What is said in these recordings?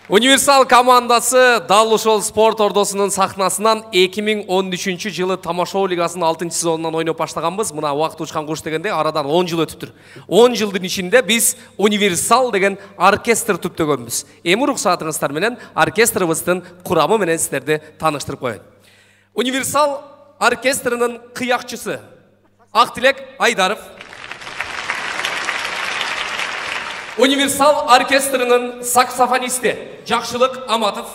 Универсал командасы дал ошол спорт ордосунун сахнасынан 2013 жылы Тамашоо лигасынын 6-сезонунан ойноп баштаганбыз. Мына убакыт учкан куш дегенде арадан 10 жыл өтүптүр. 10 жылдын ичинде биз Универсал деген оркестр түптөгөнбүз. Эми уруксатыңыздар менен оркестрыбыздын курамы менен сиздерди тааныштырып коеюн. Универсал оркестринин кыякчысы Актилек Айдаров. Универсал оркестринин саксофонисти Жакшылык Аматов.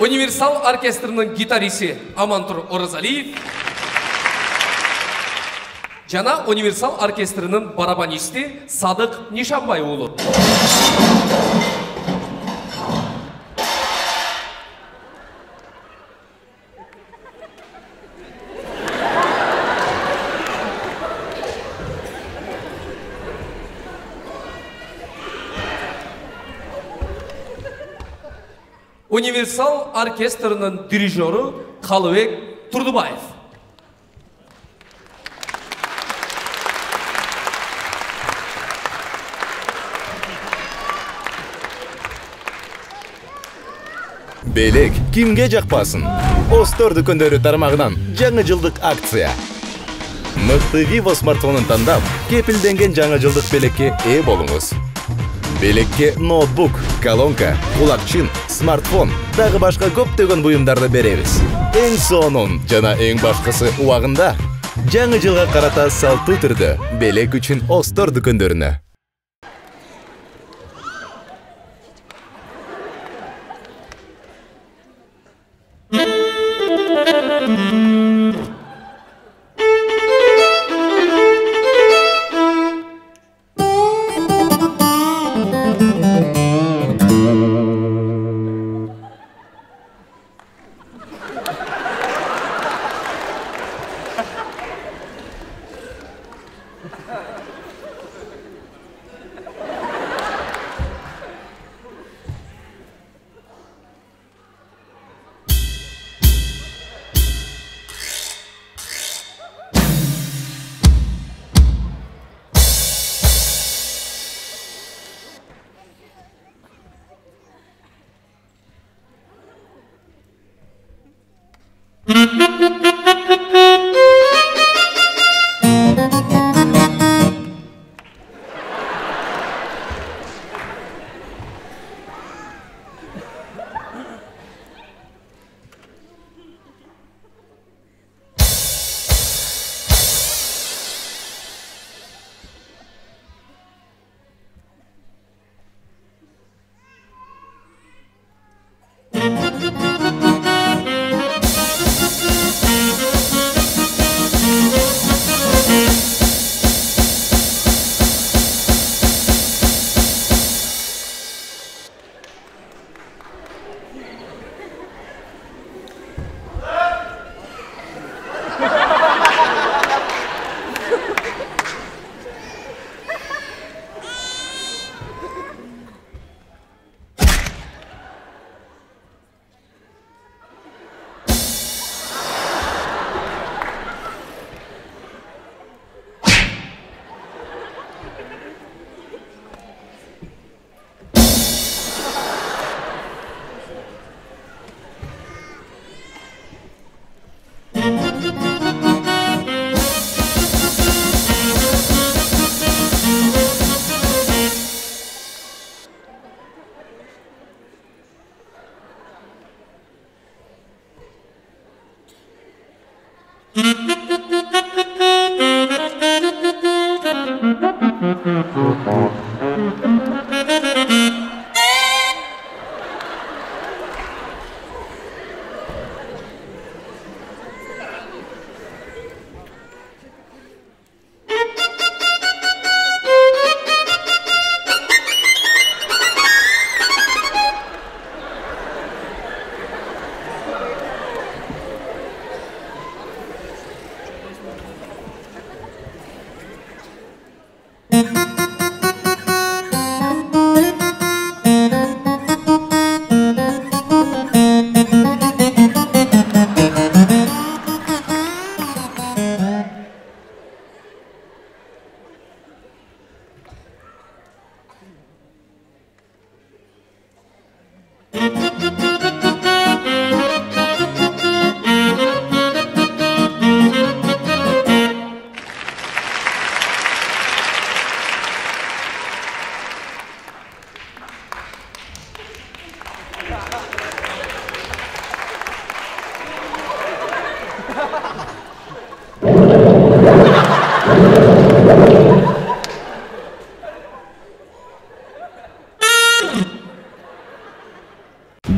Универсал оркестринин гитариси Амантур Оразалиев. Жана Универсал оркестринин барабанисти Садык Нишанбай уулу. Универсал оркестринин дирижеру Калыбек Турдубаев. Белек кимге жакпасын? Остор дүкөндөрү тармагынан жаңы жылдык акция. Мыкты Vivo смартфонун тандап, кепилденген жаңы жылдык белекке ээ болуңуз. Белекке ноутбук, колонка, кулакчын, смартфон, дагы башка көптөгөн буюмдарды беребиз. Эң сонун жана эң башкысы убагында жаңы жылга карата салтуу түрдө белек үчүн Остор дүкөндөрүнө.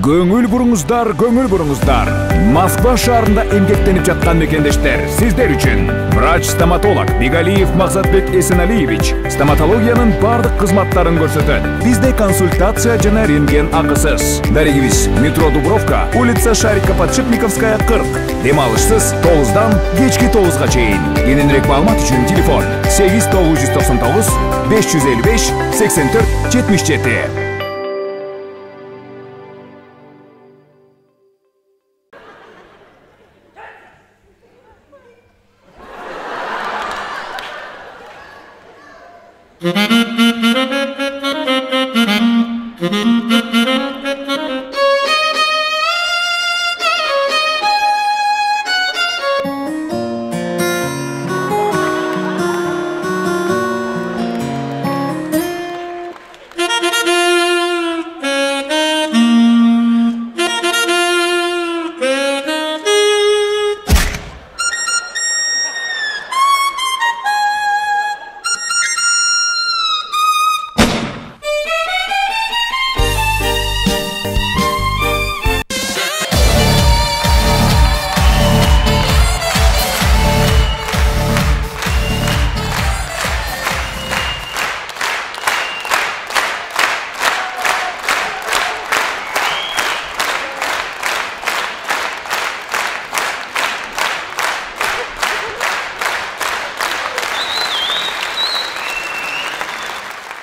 Көңүл буруңуздар. Москва шаарында эмгектенип жаткан мекендештер, сиздер үчүн врач-стоматолог Бигалиев Максатбек Эсеналиевич стоматологиянын бардык кызматтарын көрсөтөт. Бизде консультация жана рентген акысыз. Дарегибиз метро Дубровка, улица Шарика-Подшипниковская 40. Дем алышсыз 9-дан кечки 9-га чейин. Кененирээк маалымат үчүн телефон 8999 555 84 77.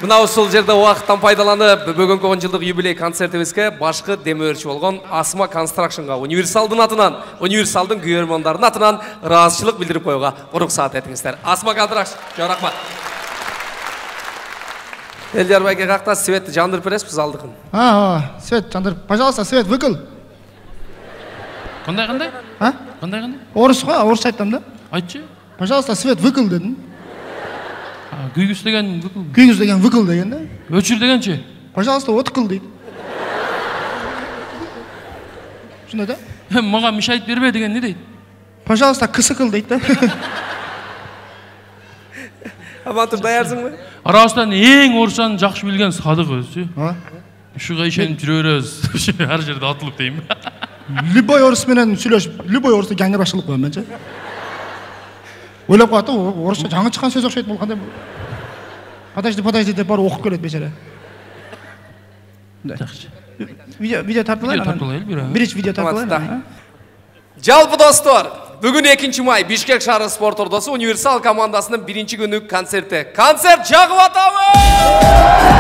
Мына ушул жерде убакыттан пайдаланып, бүгүнкү 10 жылдык юбилей концертибизге башкы демөөрчү болгон Asma Construction'га универсалдын атынан, универсалдын күйөрмандарынын атынан ыраазычылык билдирип коюуга уруксаат этиңиздер. Asma Construction, жок рахмат. Элдер байке какта светти жандырып бересизби залдыкын? Свет жандырып. Пожалуйста, свет выкл. Кандай? Кандай? Орыс го, орысча айттым да. Айтчы. Пожалуйста, свет выкл дедим. Күйгүз деген выкл. Күйгүз деген выкл деген да. Өчүр дегенчи? Пожалуйста, откыл дейт. Шундай да? Мага мешайт бербе деген не дейт? Пожалуйста, кысыкыл дейт да. Амантып даярсыңбы? Арабыздан эң орусчаны жакшы билген Садык өзү. Ушуга ишенип жүрө беребиз. Ар жерде атылып дейм. Любой орус менен сүйлөшүп, любой орусты жаңы башылып коем менчи. Ойлап коет, орусча жаңы чыккан сөз окшойт болгондой. Подожди деп барып окуп келет бечара. Жакшы. Видео тартылайын. Биринчи видео тартылайын. Жалпы достор, бүгүн 2 май Бишкек шаары спорт ордосу универсал командасынын 1-күнүк концерти. Концерт жагып атабыз!